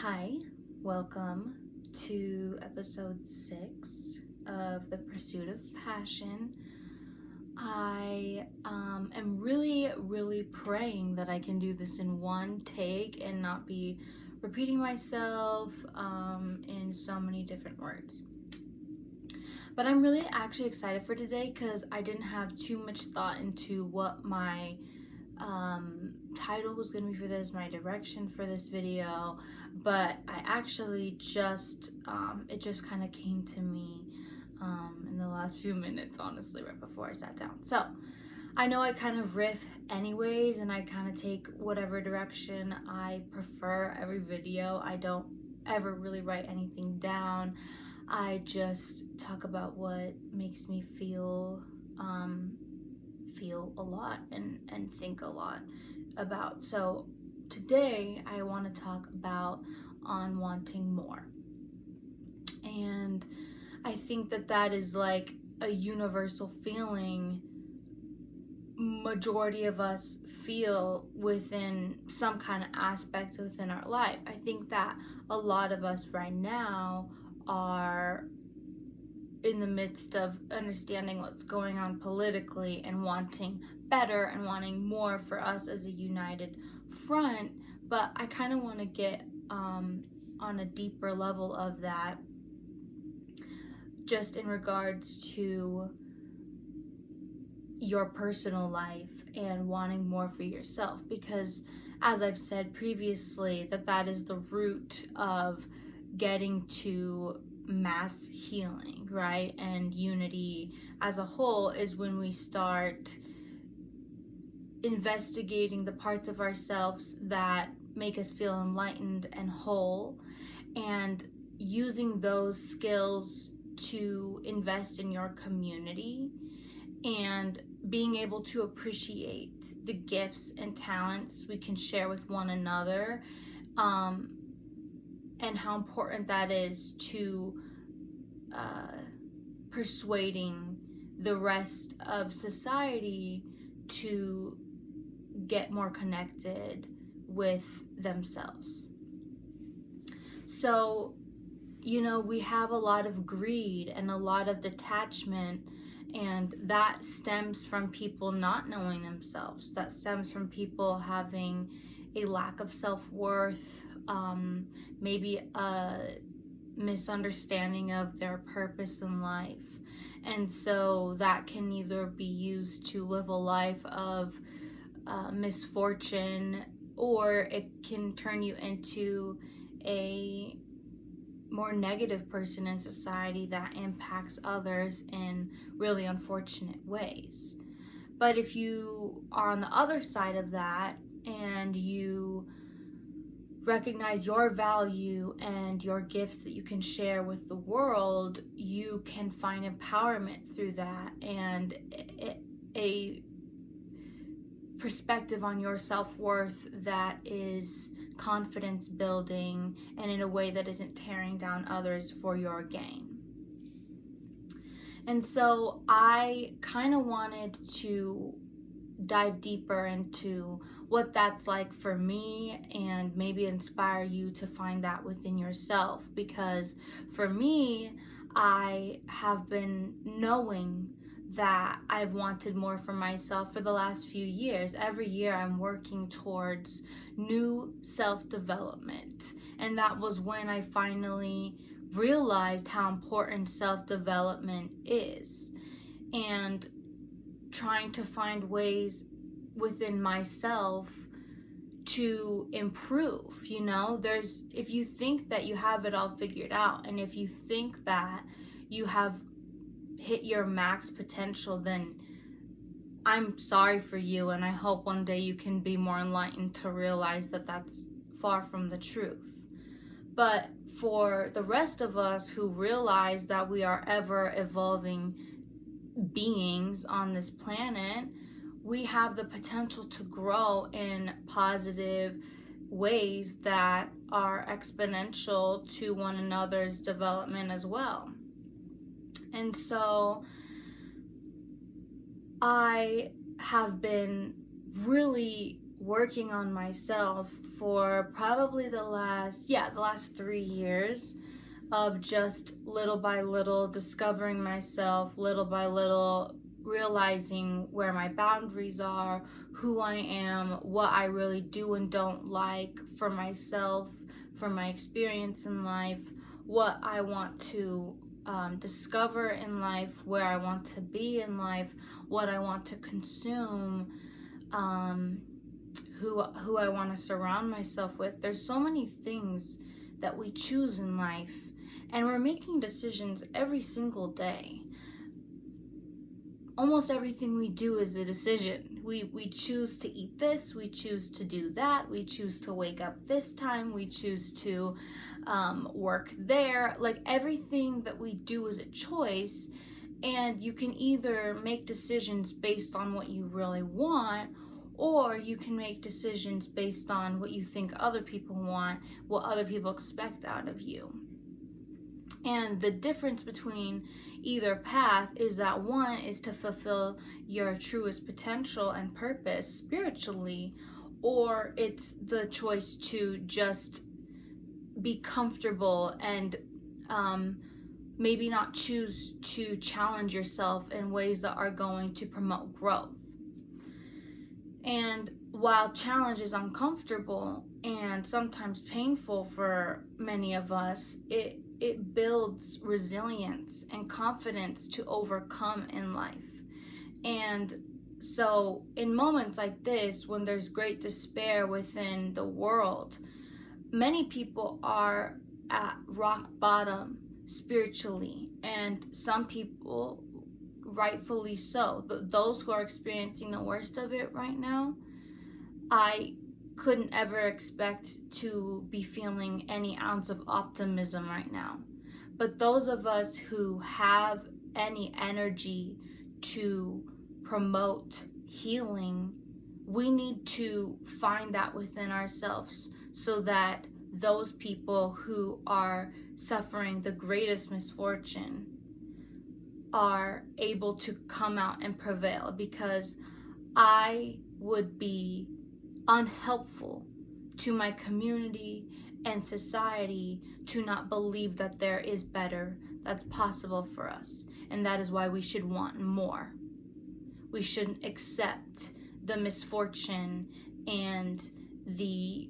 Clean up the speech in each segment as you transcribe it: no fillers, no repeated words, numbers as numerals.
Hi, welcome to episode 6 of The Pursuit of Passion. I am really praying that I can do this in one take and not be repeating myself in so many different words. But I'm really actually excited for today because I didn't have too much thought into what my title was going to be for this, my direction for this video, but I actually just it just kind of came to me in the last few minutes, honestly, right before I sat down. So I know I kind of riff anyways, and I kind of take whatever direction I prefer every video. I don't ever really write anything down. I just talk about what makes me feel a lot and think a lot about. So today I want to talk about on wanting more. And I think that is like a universal feeling majority of us feel within some kind of aspect within our life. I think that a lot of us right now are in the midst of understanding what's going on politically and wanting better and wanting more for us as a united front. But I kind of want to get on a deeper level of that, just in regards to your personal life and wanting more for yourself, because as I've said previously, that is the root of getting to mass healing, right? And unity as a whole is when we start investigating the parts of ourselves that make us feel enlightened and whole, and using those skills to invest in your community and being able to appreciate the gifts and talents we can share with one another, and how important that is to persuading the rest of society to get more connected with themselves. So, we have a lot of greed and a lot of detachment, and that stems from people not knowing themselves. That stems from people having a lack of self-worth, maybe a misunderstanding of their purpose in life. And so that can either be used to live a life of misfortune, or it can turn you into a more negative person in society that impacts others in really unfortunate ways. But if you are on the other side of that and you recognize your value and your gifts that you can share with the world, you can find empowerment through that and a perspective on your self-worth that is confidence building and in a way that isn't tearing down others for your gain. And so I kind of wanted to dive deeper into what that's like for me and maybe inspire you to find that within yourself, because for me, I have been knowing that I've wanted more for myself for the last few years. Every year I'm working towards new self-development, and that was when I finally realized how important self-development is, and trying to find ways within myself to improve. If you think that you have it all figured out, and if you think that you have hit your max potential, then I'm sorry for you, and I hope one day you can be more enlightened to realize that that's far from the truth. But for the rest of us who realize that we are ever evolving beings on this planet, we have the potential to grow in positive ways that are exponential to one another's development as well. And so I have been really working on myself for probably the last 3 years, of just little by little discovering myself, little by little realizing where my boundaries are, who I am, what I really do and don't like for myself, for my experience in life, what I want to discover in life, where I want to be in life, what I want to consume, um, who I want to surround myself with. There's so many things that we choose in life, and we're making decisions every single day. Almost everything we do is a decision. We choose to eat this, we choose to do that, we choose to wake up this time, we choose to work there. Like, everything that we do is a choice, and you can either make decisions based on what you really want, or you can make decisions based on what you think other people want, what other people expect out of you. And the difference between either path is that one is to fulfill your truest potential and purpose spiritually, or it's the choice to just be comfortable and maybe not choose to challenge yourself in ways that are going to promote growth. And while challenge is uncomfortable and sometimes painful for many of us, it builds resilience and confidence to overcome in life. And so in moments like this, when there's great despair within the world, many people are at rock bottom spiritually, and some people, rightfully so, those who are experiencing the worst of it right now, I couldn't ever expect to be feeling any ounce of optimism right now. But those of us who have any energy to promote healing, we need to find that within ourselves, so that those people who are suffering the greatest misfortune are able to come out and prevail. Because I would be unhelpful to my community and society to not believe that there is better that's possible for us. And that is why we should want more. We shouldn't accept the misfortune and the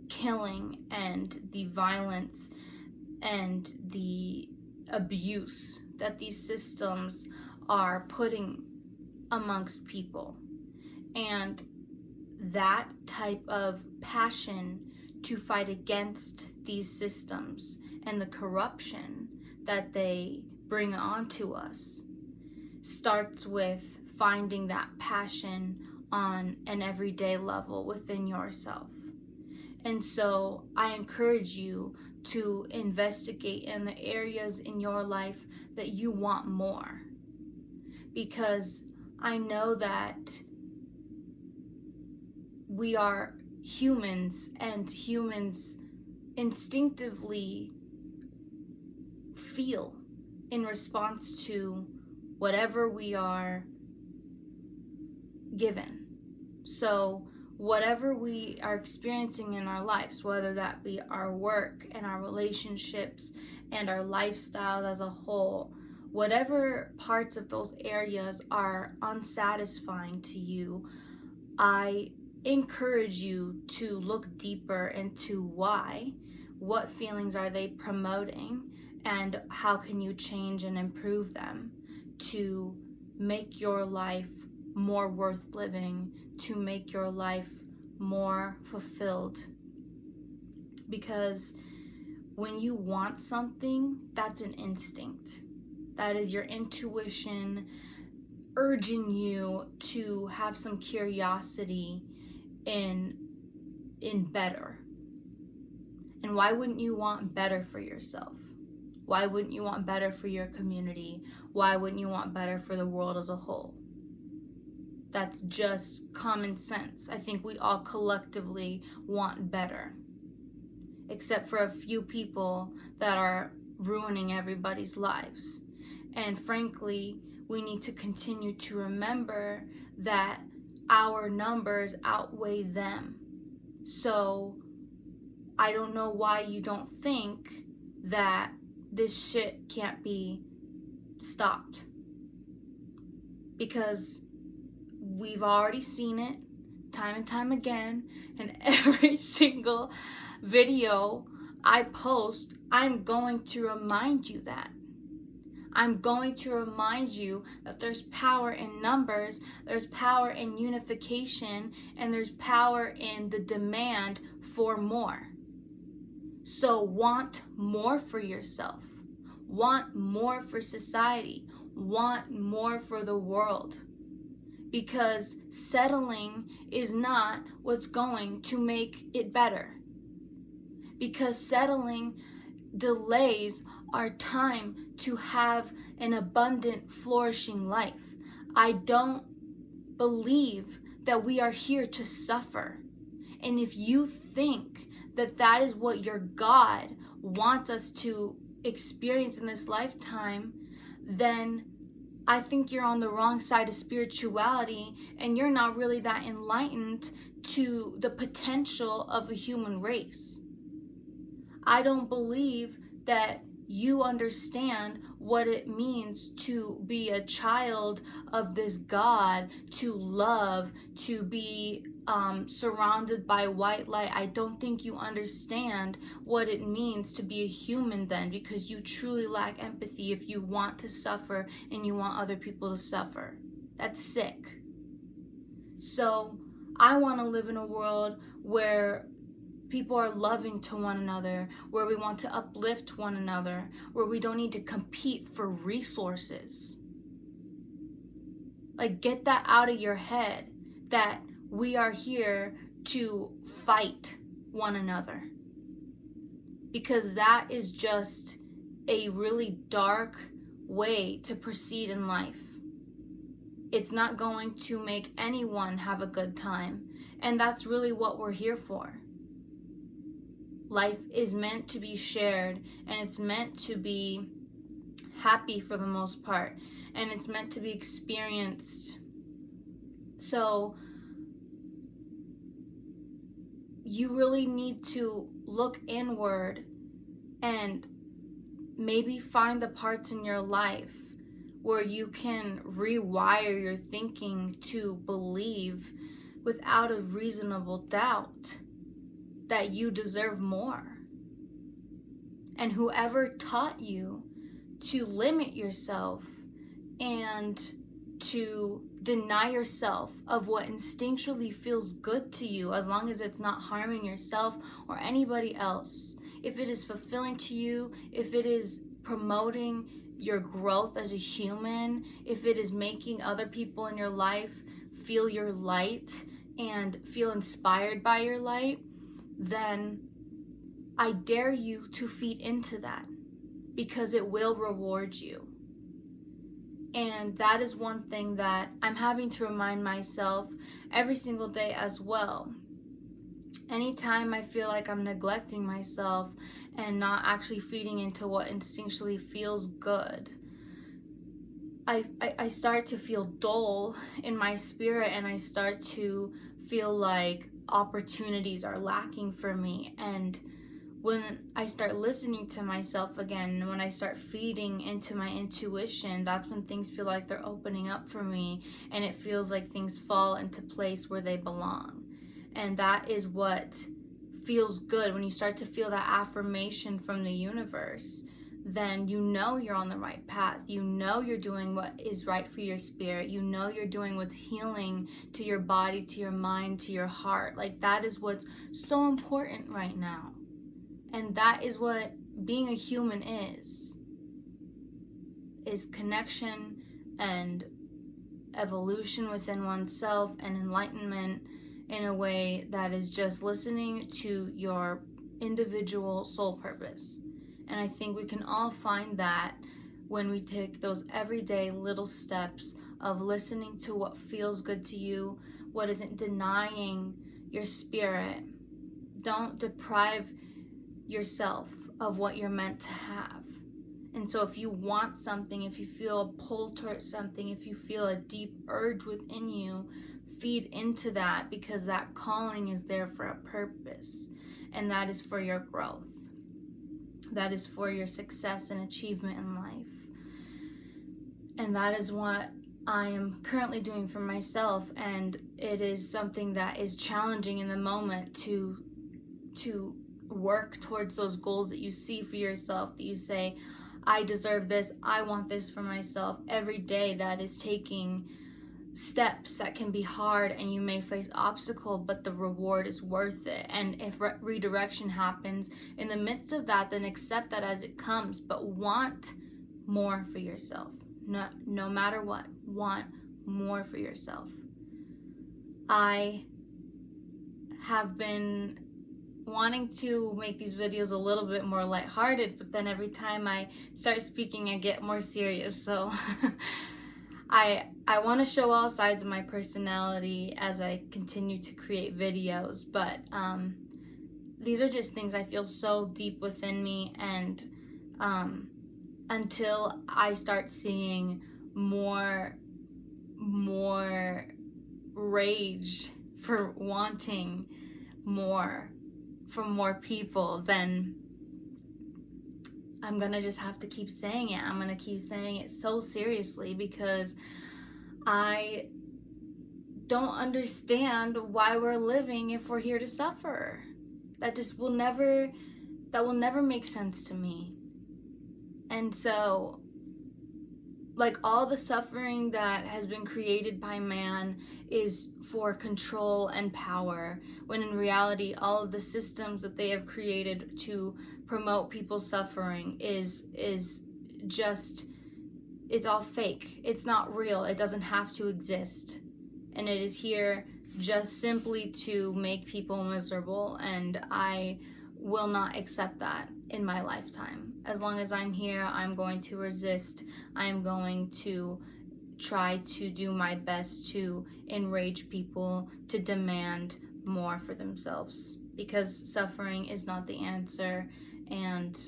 killing and the violence and the abuse that these systems are putting amongst people. And that type of passion to fight against these systems and the corruption that they bring onto us starts with finding that passion on an everyday level within yourself. And so I encourage you to investigate in the areas in your life that you want more, because I know that we are humans, and humans instinctively feel in response to whatever we are given. So whatever we are experiencing in our lives, whether that be our work and our relationships and our lifestyle as a whole, whatever parts of those areas are unsatisfying to you, I encourage you to look deeper into why, what feelings are they promoting, and how can you change and improve them to make your life more worth living, to make your life more fulfilled. Because when you want something, that's an instinct. That is your intuition urging you to have some curiosity in better. And why wouldn't you want better for yourself? Why wouldn't you want better for your community? Why wouldn't you want better for the world as a whole? That's just common sense. I think we all collectively want better, except for a few people that are ruining everybody's lives. And frankly, we need to continue to remember that our numbers outweigh them. So I don't know why you don't think that this shit can't be stopped. Because we've already seen it time and time again, and every single video I post, I'm going to remind you that. I'm going to remind you that there's power in numbers, there's power in unification, and there's power in the demand for more. So want more for yourself, want more for society, want more for the world. Because settling is not what's going to make it better. Because settling delays our time to have an abundant, flourishing life. I don't believe that we are here to suffer. And if you think that that is what your God wants us to experience in this lifetime, then I think you're on the wrong side of spirituality, and you're not really that enlightened to the potential of the human race. I don't believe that you understand what it means to be a child of this God, to love, to be surrounded by white light. I don't think you understand what it means to be a human then, because you truly lack empathy if you want to suffer and you want other people to suffer. That's sick. So I want to live in a world where people are loving to one another, where we want to uplift one another, where we don't need to compete for resources. Like, get that out of your head, that we are here to fight one another. Because that is just a really dark way to proceed in life. It's not going to make anyone have a good time. And that's really what we're here for. Life is meant to be shared, and it's meant to be happy for the most part, and it's meant to be experienced. So you really need to look inward and maybe find the parts in your life where you can rewire your thinking to believe without a reasonable doubt that you deserve more. And whoever taught you to limit yourself and to deny yourself of what instinctually feels good to you, as long as it's not harming yourself or anybody else, if it is fulfilling to you, if it is promoting your growth as a human, if it is making other people in your life feel your light and feel inspired by your light, then I dare you to feed into that, because it will reward you. And that is one thing that I'm having to remind myself every single day as well. Anytime I feel like I'm neglecting myself and not actually feeding into what instinctually feels good, I start to feel dull in my spirit, and I start to feel like opportunities are lacking for me. And when I start listening to myself again, when I start feeding into my intuition, that's when things feel like they're opening up for me, and it feels like things fall into place where they belong. And that is what feels good. When you start to feel that affirmation from the universe, then you know you're on the right path. You know you're doing what is right for your spirit. You know you're doing what's healing to your body, to your mind, to your heart. Like, that is what's so important right now. And that is what being a human is connection and evolution within oneself and enlightenment in a way that is just listening to your individual soul purpose. And I think we can all find that when we take those everyday little steps of listening to what feels good to you, what isn't denying your spirit. Don't deprive yourself of what you're meant to have. And so if you want something, if you feel a pull towards something, if you feel a deep urge within you, feed into that, because that calling is there for a purpose, and that is for your growth. That is for your success and achievement in life. And that is what I am currently doing for myself, and it is something that is challenging in the moment to work towards those goals that you see for yourself, that you say, I deserve this, I want this for myself. Every day that is taking steps that can be hard, and you may face obstacle, but the reward is worth it. And if redirection happens in the midst of that, then accept that as it comes, but want more for yourself. No matter what, want more for yourself. I have been wanting to make these videos a little bit more lighthearted, but then every time I start speaking, I get more serious. So I want to show all sides of my personality as I continue to create videos, but these are just things I feel so deep within me, and until I start seeing more rage for wanting more from more people, then I'm gonna just have to keep saying it. I'm gonna keep saying it so seriously, because I don't understand why we're living if we're here to suffer. That will never make sense to me. And so, like, all the suffering that has been created by man is for control and power, when in reality all of the systems that they have created to promote people's suffering is just, it's all fake. It's not real. It doesn't have to exist, and it is here just simply to make people miserable, and I will not accept that in my lifetime. As long as I'm here, I'm going to resist. I'm going to try to do my best to enrage people to demand more for themselves, because suffering is not the answer, and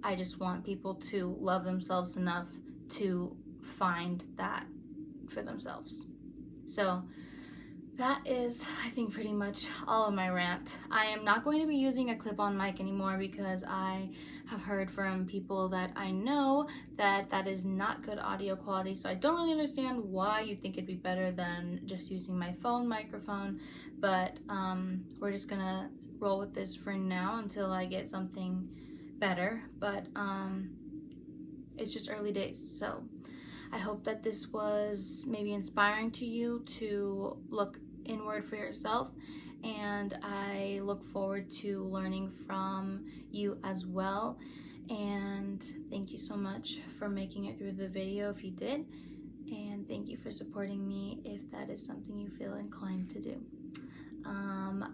I just want people to love themselves enough to find that for themselves. So that is, I think, pretty much all of my rant. I am not going to be using a clip-on mic anymore, because I have heard from people that I know that that is not good audio quality, so I don't really understand why you think it'd be better than just using my phone microphone. But we're just gonna roll with this for now until I get something better. But it's just early days, so I hope that this was maybe inspiring to you to look inward for yourself, and I look forward to learning from you as well. And thank you so much for making it through the video if you did, and thank you for supporting me if that is something you feel inclined to do.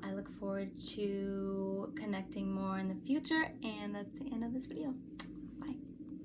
I look forward to connecting more in the future, and that's the end of this video. Bye.